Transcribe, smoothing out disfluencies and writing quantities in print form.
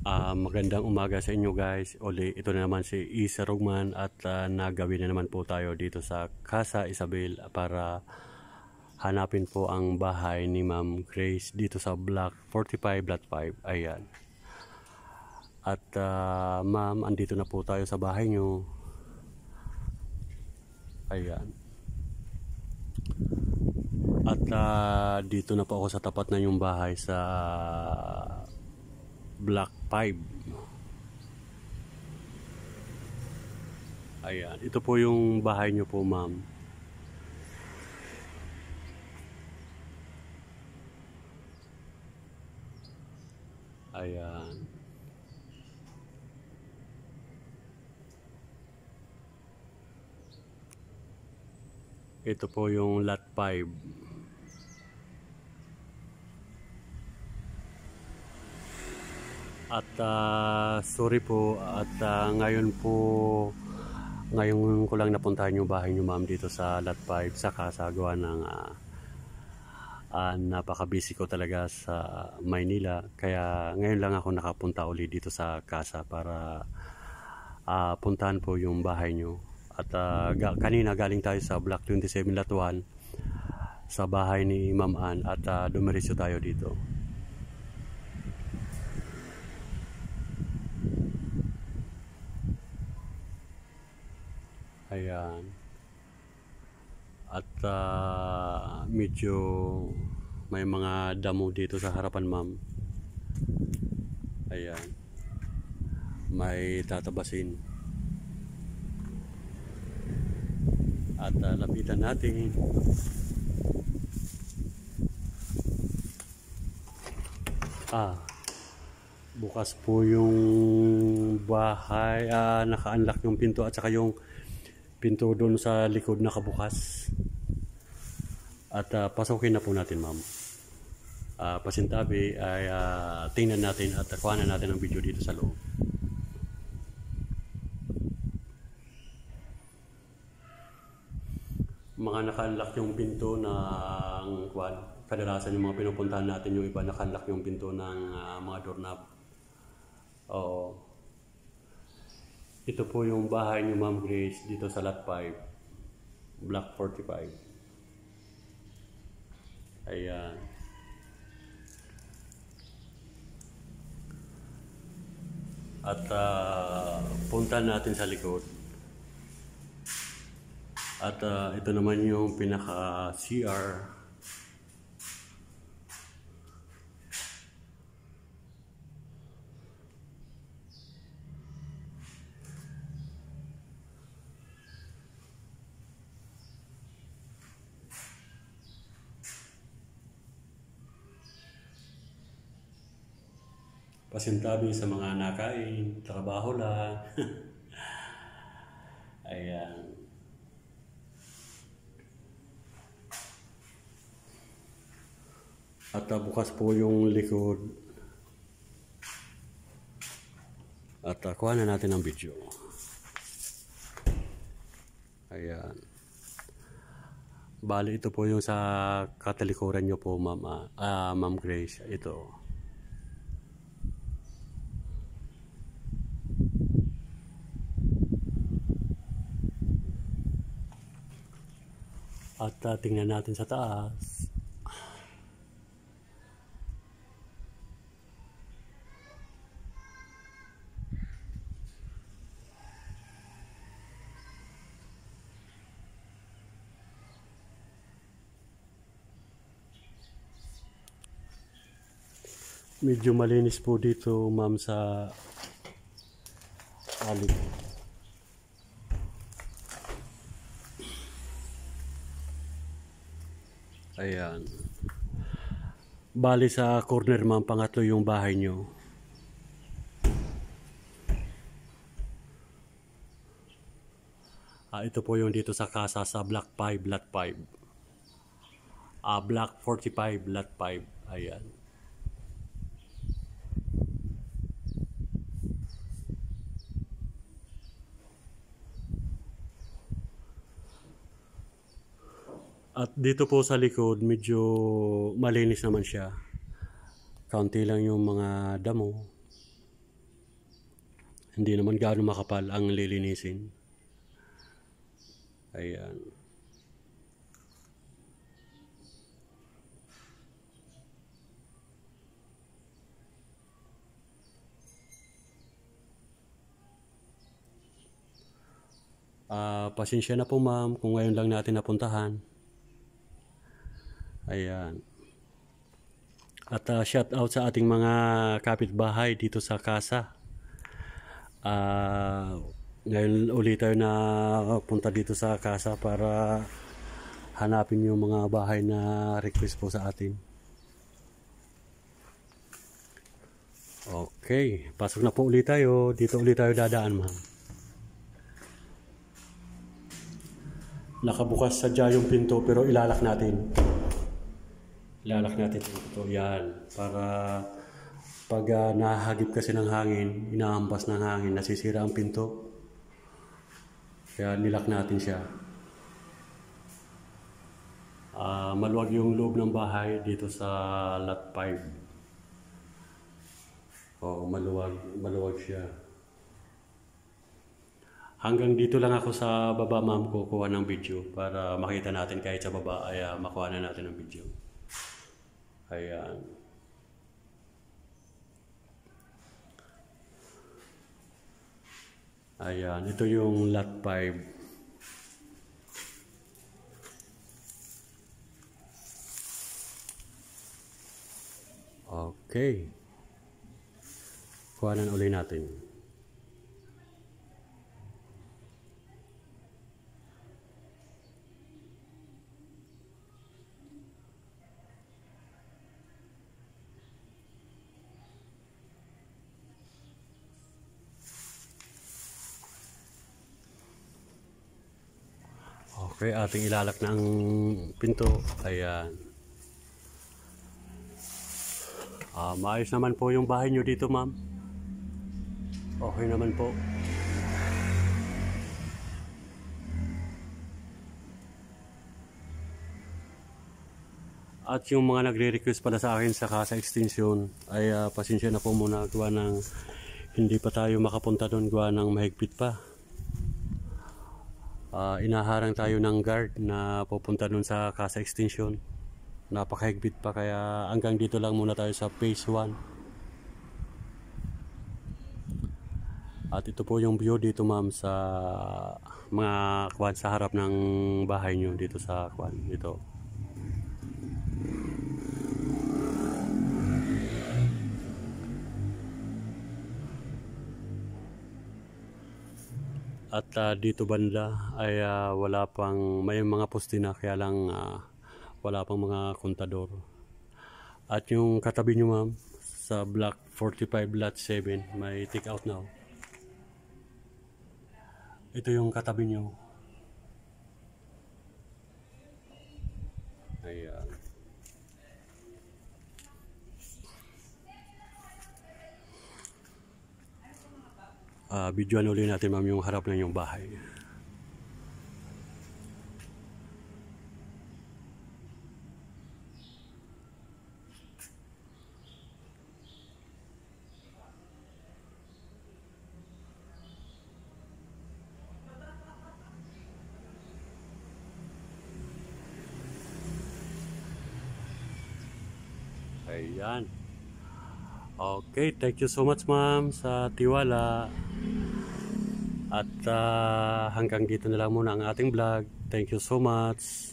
Magandang umaga sa inyo guys. Ito na naman si Isa Rugman at nagawin na naman po tayo dito sa Casa Isabel para hanapin po ang bahay ni Ma'am Grace dito sa Block 45 Lot 5. Ayan. At Ma'am, andito na po tayo sa bahay nyo. Ayan. At dito na po ako sa tapat na yung bahay sa Block 5. Ayan, ito po yung bahay nyo po, ma'am. Ayan. Ito po yung lot 5. At sorry po at ngayon ko lang napuntahan yung bahay nyo, ma'am, dito sa lot 5 sa kasagawa ng napaka-busy ko talaga sa Maynila, kaya ngayon lang ako nakapunta uli dito sa casa para puntahan po yung bahay nyo. At kanina galing tayo sa Block 27 Lot 1 sa bahay ni Ma'am Ann at dumiretso tayo dito. Ayan. At medyo may mga damo dito sa harapan, ma'am. Ayan. May tatabasin. At lapitan natin. Bukas po yung bahay. Naka-unlock yung pinto at saka yung pinto doon sa likod nakabukas. At pasukin na po natin, ma'am. Pasintabi ay tingnan natin at kuhanan natin ang video dito sa loob. Mga naka-unlock yung pinto ng kadalasan yung mga pinupuntahan natin, yung iba naka-unlock yung pinto ng mga doorknob. Oo. Ito po yung bahay ni Ma'am Grace dito sa Lot 5, Block 45. Ayan. At punta natin sa likod. At ito naman yung pinaka-CR. Pasintabi sa mga nakain, trabaho lang. Ayan. At bukas po yung likod. At kuha na natin ang video. Ayan. Bali, ito po yung sa katalikuran nyo po, Ma'am Grace. Ito. At tingnan natin sa taas. Medyo malinis po dito, ma'am, sa alip. Ayan. Bali sa corner, ma'am, pangatlo yung bahay nyo. Ito po yung dito sa casa sa Block 5, Lot 5. Block 45, Lot 5. Ayan. At dito po sa likod, medyo malinis naman siya. Kaunti lang yung mga damo. Hindi naman gaano makapal ang lilinisin. Ayan. Pasensya na po ma'am kung ngayon lang natin napuntahan. Ayan. At shout out sa ating mga kapitbahay dito sa Casa. Ngayon ulit tayo na punta dito sa Casa para hanapin yung mga bahay na request po sa atin. Okay, pasok na po ulit tayo. Dito ulit tayo dadaan ma'am. Nakabukas sadya yung pinto pero ilalak natin. Ilalak natin ito. Yan. Para pag nahagip kasi ng hangin, inahampas ng hangin, nasisira ang pinto. Kaya nilak natin siya. Maluwag yung loob ng bahay dito sa lot 5. Maluwag siya. Hanggang dito lang ako sa baba ma'am, kukuha ng video para makita natin kahit sa baba ay makuha na natin ang video. Ayan. Ayan, ito yung lot 5. Okay. Kuhanan ulit natin. Okay, ating ilalak na ang pinto. Ayan. Maayos naman po yung bahay nyo dito, ma'am. Okay naman po. At yung mga nagre-request pala sa akin sa Casa Extension ay pasensya na po muna gawa ng hindi pa tayo makapunta doon gawa ng mahigpit pa. Inaharang tayo ng guard na pupunta doon sa Casa Extension. Napakahigpit pa kaya hanggang dito lang muna tayo sa phase 1. At ito po yung view dito ma'am sa mga kwan sa harap ng bahay nyo dito sa kwan dito. At dito banda ay may mga poste na kaya lang wala pang mga kontador. At yung katabi nyo ma'am sa block 45 lot 7 may take out now. Ito yung katabi nyo. Ayan. Videoan ulit natin ma'am yung harap ng yung bahay. Ayan. Okay, thank you so much ma'am sa tiwala. At hanggang dito na lang muna ang ating vlog. Thank you so much.